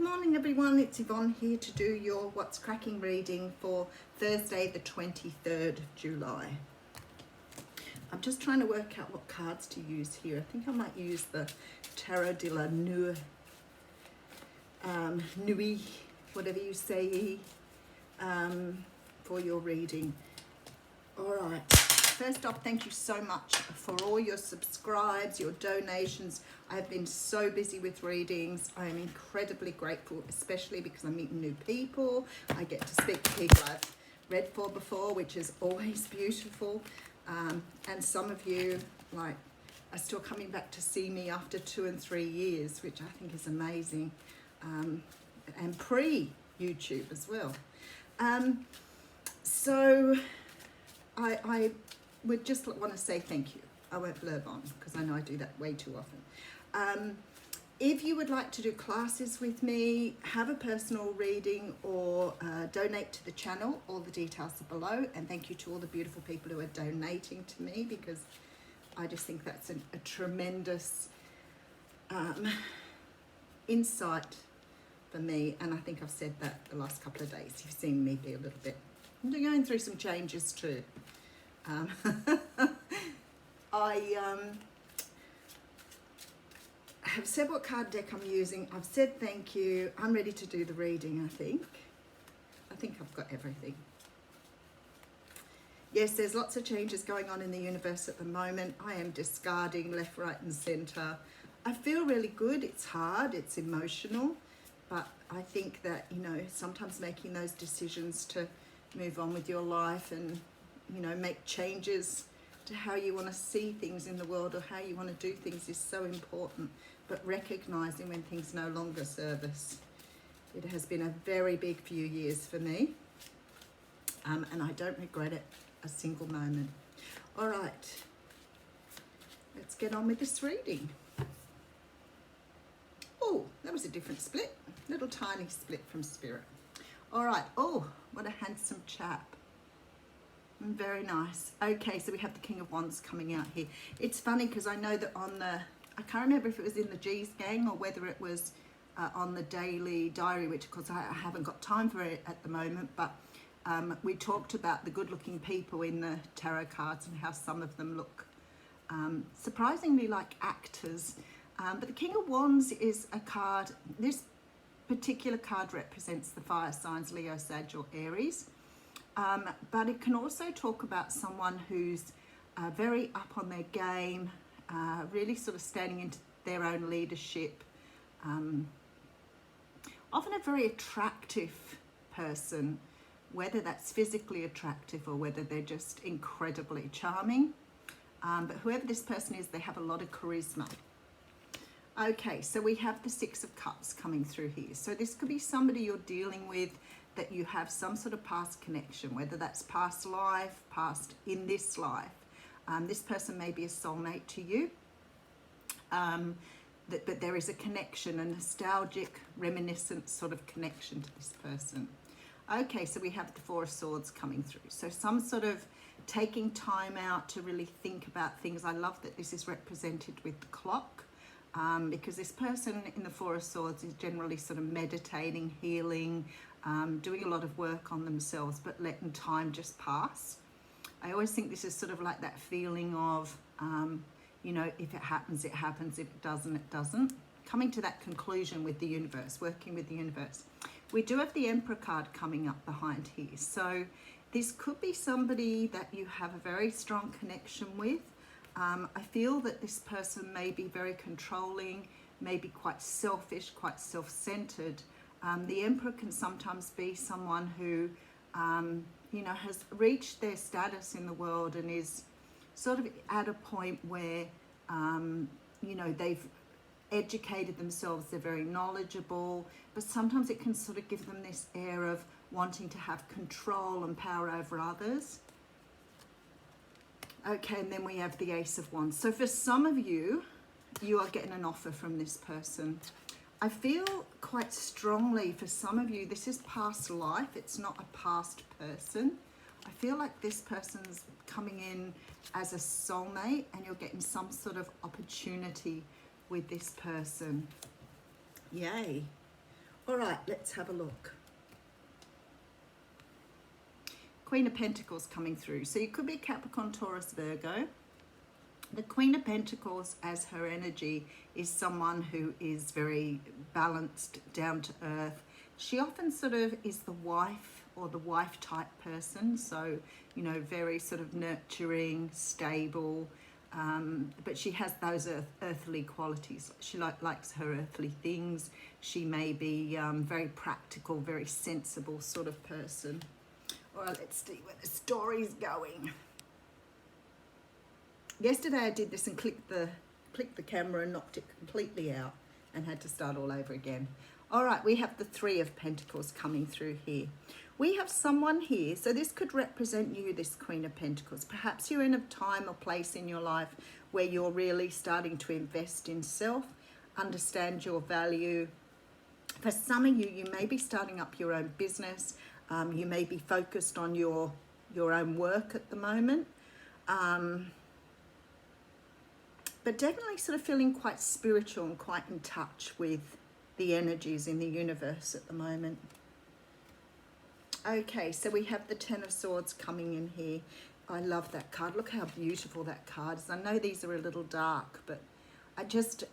morning everyone, it's Yvonne here to do your What's Cracking reading for Thursday the 23rd of July. I'm just trying to work out what cards to use here. I think I might use the Tarot de la Nuit, whatever you say, for your reading. Alright, first off, thank you so much for all your subscribes, your donations. I have been so busy with readings. I am incredibly grateful, especially because I'm meeting new people. I get to speak to people I've read for before, which is always beautiful. And some of you are still coming back to see me after 2 and 3 years, which I think is amazing. And pre-YouTube as well. So I would just want to say thank you. I won't blurb on because I know I do that way too often. If you would like to do classes with me, have a personal reading, or donate to the channel, all the details are below. And thank you to all the beautiful people who are donating to me, because I just think that's a tremendous insight for me. And I think I've said that the last couple of days. You've seen me be a little bit, I'm going through some changes too. I have said what card deck I'm using. I've said thank you. I'm ready to do the reading, I think. I think I've got everything. Yes, there's lots of changes going on in the universe at the moment. I am discarding left, right and centre. I feel really good. It's hard. It's emotional. But I think that, you know, sometimes making those decisions to move on with your life and, you know, make changes to how you want to see things in the world or how you want to do things is so important. But recognising when things no longer serve us. It has been a very big few years for me. And I don't regret it a single moment. All right. Let's get on with this reading. Oh, that was a different split. Little tiny split from Spirit. All right. Oh, what a handsome chap. Very nice. Okay, so we have the King of Wands coming out here. It's funny because I know that on the, I can't remember if it was in the G's gang or whether it was on the daily diary, which of course I haven't got time for it at the moment, but we talked about the good-looking people in the tarot cards and how some of them look surprisingly like actors. But the King of Wands is a card, this particular card represents the fire signs Leo, Sag or Aries. But it can also talk about someone who's very up on their game, really sort of standing into their own leadership, often a very attractive person, whether that's physically attractive or whether they're just incredibly charming. But whoever this person is, they have a lot of charisma. Okay, so we have the Six of Cups coming through here. So this could be somebody you're dealing with that you have some sort of past connection, whether that's past life, past in this life. This person may be a soulmate to you, but there is a connection, a nostalgic, reminiscent sort of connection to this person. Okay, so we have the Four of Swords coming through. So some sort of taking time out to really think about things. I love that this is represented with the clock, because this person in the Four of Swords is generally sort of meditating, healing, doing a lot of work on themselves, but letting time just pass. I always think this is sort of like that feeling of, you know, if it happens, it happens. If it doesn't, it doesn't. Coming to that conclusion with the universe, working with the universe. We do have the Emperor card coming up behind here. So this could be somebody that you have a very strong connection with. I feel that this person may be very controlling, maybe quite selfish, quite self-centered. The Emperor can sometimes be someone who, you know, has reached their status in the world and is sort of at a point where, you know, they've educated themselves, they're very knowledgeable, but sometimes it can sort of give them this air of wanting to have control and power over others. Okay, and then we have the Ace of Wands. So for some of you, you are getting an offer from this person. I feel quite strongly for some of you, this is past life. It's not a past person. I feel like this person's coming in as a soulmate and you're getting some sort of opportunity with this person. Yay. All right, let's have a look. Queen of Pentacles coming through. So you could be Capricorn, Taurus, Virgo. The Queen of Pentacles as her energy is someone who is very balanced, down to earth. She often sort of is the wife or the wife type person. So, you know, very sort of nurturing, stable, but she has those earthly qualities. She likes her earthly things. She may be very practical, very sensible sort of person. All right, let's see where the story's going. Yesterday I did this and clicked the camera and knocked it completely out and had to start all over again. All right, we have the Three of Pentacles coming through here. We have someone here, so this could represent you, this Queen of Pentacles. Perhaps you're in a time or place in your life where you're really starting to invest in self, understand your value. For some of you, you may be starting up your own business. You may be focused on your own work at the moment. But definitely sort of feeling quite spiritual and quite in touch with the energies in the universe at the moment. Okay, so we have the Ten of Swords coming in here. I love that card. Look how beautiful that card is. I know these are a little dark, but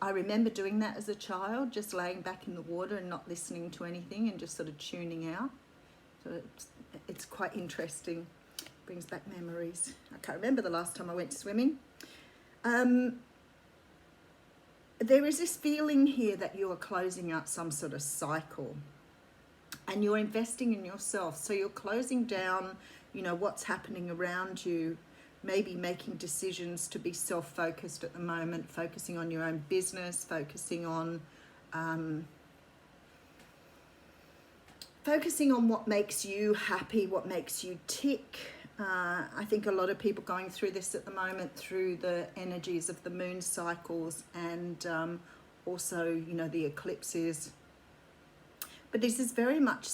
I remember doing that as a child, just laying back in the water and not listening to anything and just sort of tuning out. So it's quite interesting. Brings back memories. I can't remember the last time I went swimming. There is this feeling here that you are closing out some sort of cycle and you're investing in yourself. So you're closing down, you know, what's happening around you, maybe making decisions to be self-focused at the moment, focusing on your own business, focusing on what makes you happy, what makes you tick. I think a lot of people going through this at the moment through the energies of the moon cycles and also, you know, the eclipses. But this is very much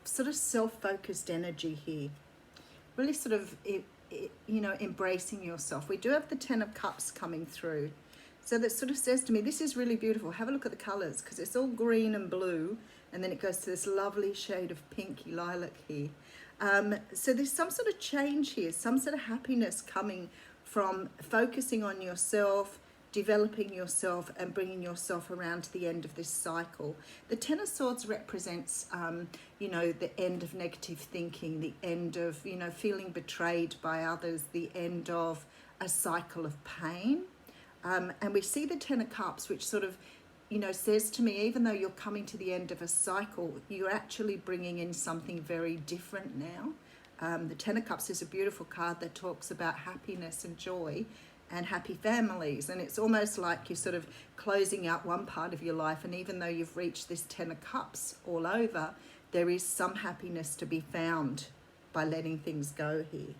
sort of self-focused energy here. Really sort of, you know, embracing yourself. We do have the Ten of Cups coming through. So that sort of says to me, this is really beautiful. Have a look at the colours because it's all green and blue. And then it goes to this lovely shade of pinky lilac here. So there's some sort of change here, some sort of happiness coming from focusing on yourself, developing yourself and bringing yourself around to the end of this cycle. The Ten of Swords represents, you know, the end of negative thinking, the end of, you know, feeling betrayed by others, the end of a cycle of pain. And we see the Ten of Cups, which sort of, you know, says to me, even though you're coming to the end of a cycle, you're actually bringing in something very different now. The Ten of Cups is a beautiful card that talks about happiness and joy and happy families. And it's almost like you're sort of closing out one part of your life. And even though you've reached this Ten of Cups all over, there is some happiness to be found by letting things go here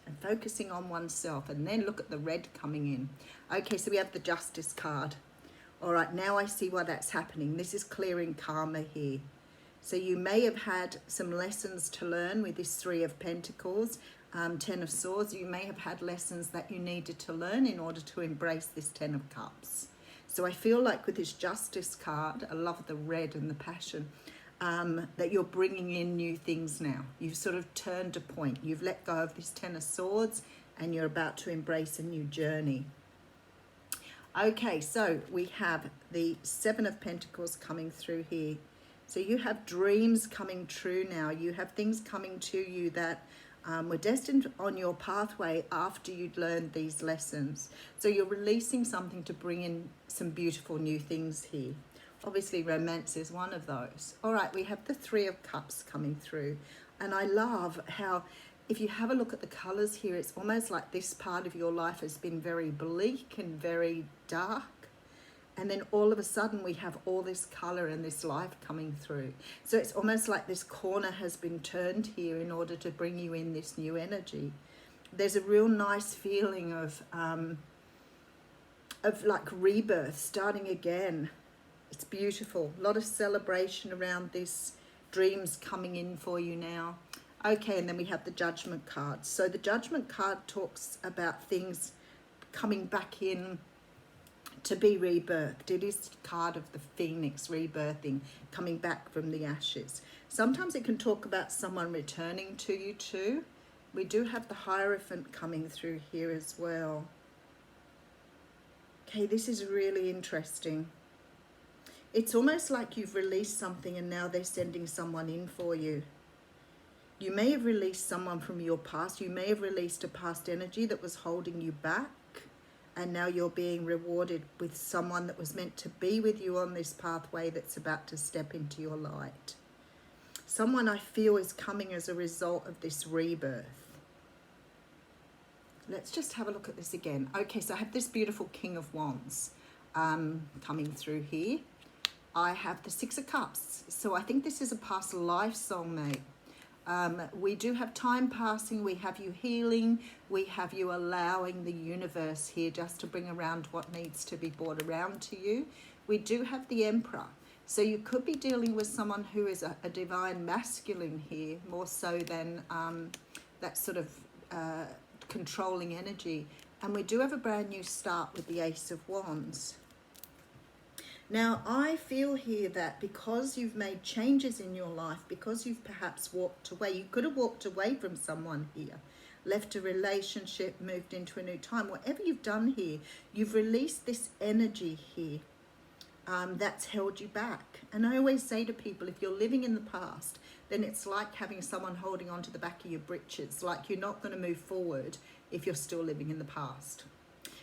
and focusing on oneself. And then look at the red coming in. Okay, so we have the Justice card. All right, now I see why that's happening. This is clearing karma here. So you may have had some lessons to learn with this Three of Pentacles, Ten of Swords. You may have had lessons that you needed to learn in order to embrace this Ten of Cups. So I feel like with this Justice card, I love the red and the passion, that you're bringing in new things now. You've sort of turned a point. You've let go of this Ten of Swords and you're about to embrace a new journey. Okay, so we have the Seven of Pentacles coming through here. So you have dreams coming true now. You have things coming to you that were destined on your pathway after you'd learned these lessons. So you're releasing something to bring in some beautiful new things here. Obviously, romance is one of those. All right, we have the Three of Cups coming through. And I love how, if you have a look at the colours here, it's almost like this part of your life has been very bleak and very dark. And then all of a sudden we have all this colour and this life coming through. So it's almost like this corner has been turned here in order to bring you in this new energy. There's a real nice feeling of like rebirth, starting again. It's beautiful. A lot of celebration around this. Dreams coming in for you now. Okay, and then we have the Judgment card. So the Judgment card talks about things coming back in to be rebirthed. It is the card of the phoenix, rebirthing, coming back from the ashes. Sometimes it can talk about someone returning to you too. We do have the Hierophant coming through here as well. Okay, this is really interesting. It's almost like you've released something and now they're sending someone in for you. You may have released someone from your past. You may have released a past energy that was holding you back. And now you're being rewarded with someone that was meant to be with you on this pathway that's about to step into your light. Someone I feel is coming as a result of this rebirth. Let's just have a look at this again. Okay, so I have this beautiful King of Wands coming through here. I have the Six of Cups. So I think this is a past life soulmate. We do have time passing, we have you healing, we have you allowing the universe here just to bring around what needs to be brought around to you. We do have the Emperor. So you could be dealing with someone who is a divine masculine here, more so than that sort of controlling energy. And we do have a brand new start with the Ace of Wands. Now, I feel here that because you've made changes in your life, because you've perhaps walked away, you could have walked away from someone here, left a relationship, moved into a new time, whatever you've done here, you've released this energy here that's held you back. And I always say to people, if you're living in the past, then it's like having someone holding on to the back of your britches, like you're not going to move forward if you're still living in the past.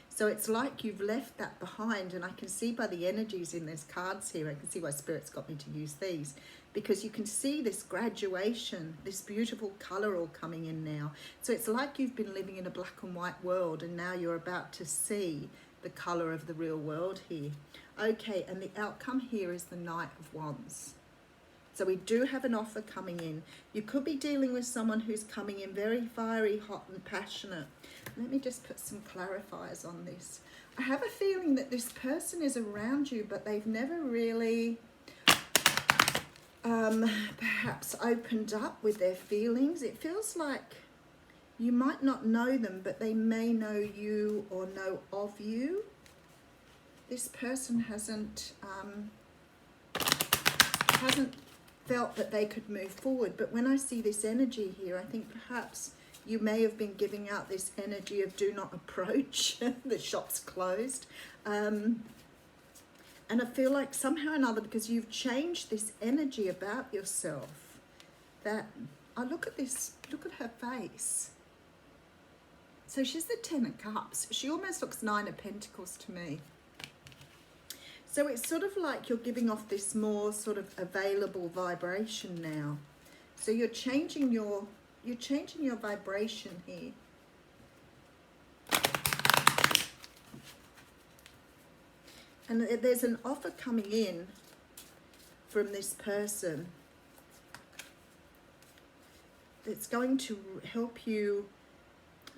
So it's like you've left that behind, and I can see by the energies in these cards here, I can see why Spirit's got me to use these, because you can see this graduation, this beautiful colour all coming in now. So it's like you've been living in a black and white world, and now you're about to see the colour of the real world here. Okay, and the outcome here is the Knight of Wands. So we do have an offer coming in. You could be dealing with someone who's coming in very fiery, hot and passionate. Let me just put some clarifiers on this. I have a feeling that this person is around you, but they've never really perhaps opened up with their feelings. It feels like you might not know them, but they may know you or know of you. This person hasn't felt that they could move forward. But when I see this energy here, I think perhaps you may have been giving out this energy of do not approach, the shop's closed. And I feel like somehow or another, because you've changed this energy about yourself, that I look at this, look at her face. So she's the 10 of Cups. She almost looks 9 of Pentacles to me. So it's sort of like you're giving off this more sort of available vibration now. So you're changing your vibration here. And there's an offer coming in from this person that's going to help you.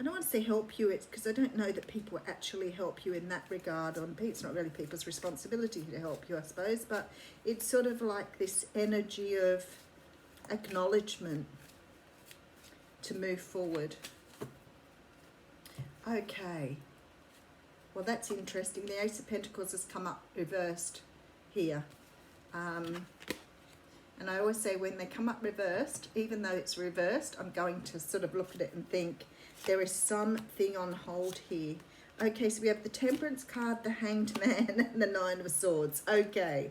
I don't want to say help you, it's because I don't know that people actually help you in that regard. It's not really people's responsibility to help you, I suppose, but it's sort of like this energy of acknowledgement to move forward. Okay, well that's interesting. The Ace of Pentacles has come up reversed here. And I always say when they come up reversed, even though it's reversed, I'm going to sort of look at it and think, there is something on hold here. Okay, so we have the Temperance card, the Hanged Man, and the Nine of Swords. Okay,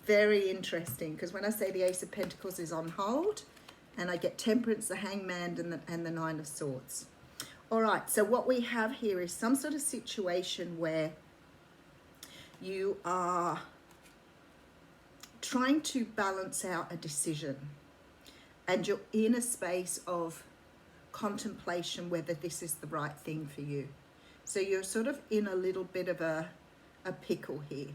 very interesting, because when I say the Ace of Pentacles is on hold, and I get Temperance, the Hanged Man, and the Nine of Swords. All right, so what we have here is some sort of situation where you are trying to balance out a decision, and you're in a space of contemplation whether this is the right thing for you. So you're sort of in a little bit of a pickle here.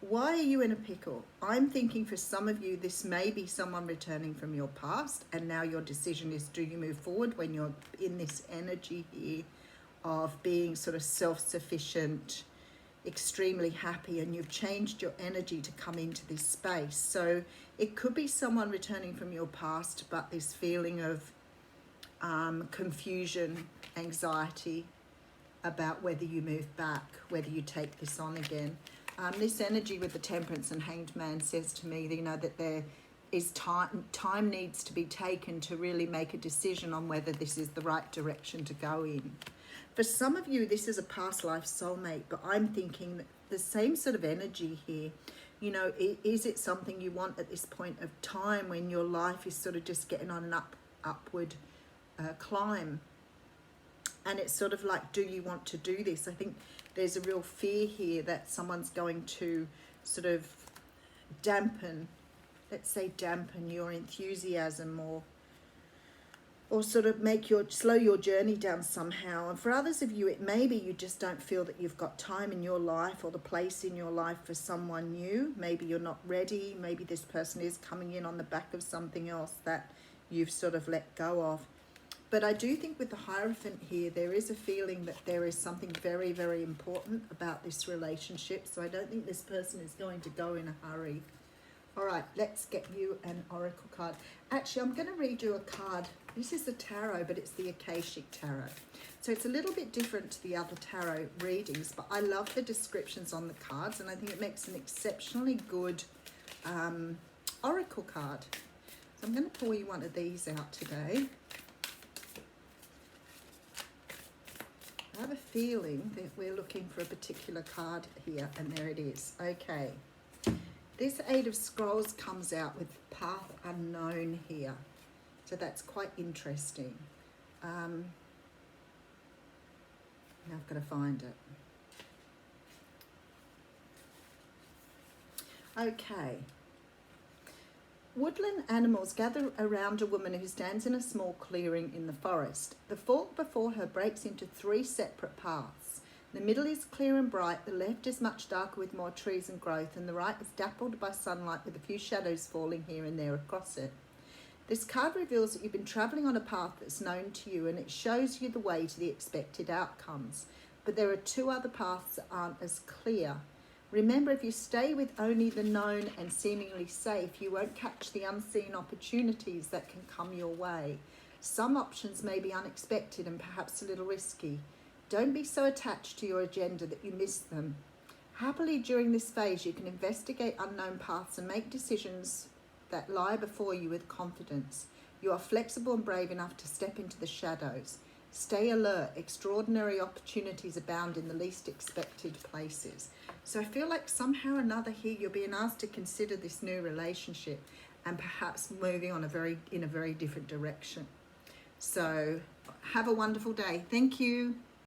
Why are you in a pickle? I'm thinking for some of you, this may be someone returning from your past, and now your decision is, do you move forward when you're in this energy here of being sort of self-sufficient, extremely happy, and you've changed your energy to come into this space. So it could be someone returning from your past, but this feeling of confusion, anxiety, about whether you move back, whether you take this on again. This energy with the Temperance and Hanged Man says to me, you know, that there is time needs to be taken to really make a decision on whether this is the right direction to go in. For some of you, this is a past life soulmate, but I'm thinking that the same sort of energy here. You know, is it something you want at this point of time when your life is sort of just getting on an upward climb? And it's sort of like, do you want to do this? I think there's a real fear here that someone's going to sort of dampen, let's say dampen your enthusiasm, or sort of slow your journey down somehow. And for others of you, it may be you just don't feel that you've got time in your life or the place in your life for someone new. Maybe you're not ready. Maybe this person is coming in on the back of something else that you've sort of let go of. But I do think with the Hierophant here, there is a feeling that there is something very, very important about this relationship. So I don't think this person is going to go in a hurry. All right, let's get you an oracle card. Actually, I'm going to read you a card. This is the tarot, but it's the Akashic Tarot. So it's a little bit different to the other tarot readings, but I love the descriptions on the cards, and I think it makes an exceptionally good oracle card. So I'm going to pull you one of these out today. I have a feeling that we're looking for a particular card here, and there it is. Okay. This Eight of Scrolls comes out with Path Unknown here. So that's quite interesting. Now I've got to find it. Okay. Woodland animals gather around a woman who stands in a small clearing in the forest. The fork before her breaks into 3 separate paths. The middle is clear and bright, the left is much darker with more trees and growth, and the right is dappled by sunlight with a few shadows falling here and there across it. This card reveals that you've been travelling on a path that's known to you, and it shows you the way to the expected outcomes. But there are 2 other paths that aren't as clear. Remember, if you stay with only the known and seemingly safe, you won't catch the unseen opportunities that can come your way. Some options may be unexpected and perhaps a little risky. Don't be so attached to your agenda that you miss them. Happily, during this phase, you can investigate unknown paths and make decisions that lie before you with confidence. You are flexible and brave enough to step into the shadows. Stay alert. Extraordinary opportunities abound in the least expected places. So I feel like somehow or another here you're being asked to consider this new relationship and perhaps moving on in a very different direction. So have a wonderful day. Thank you.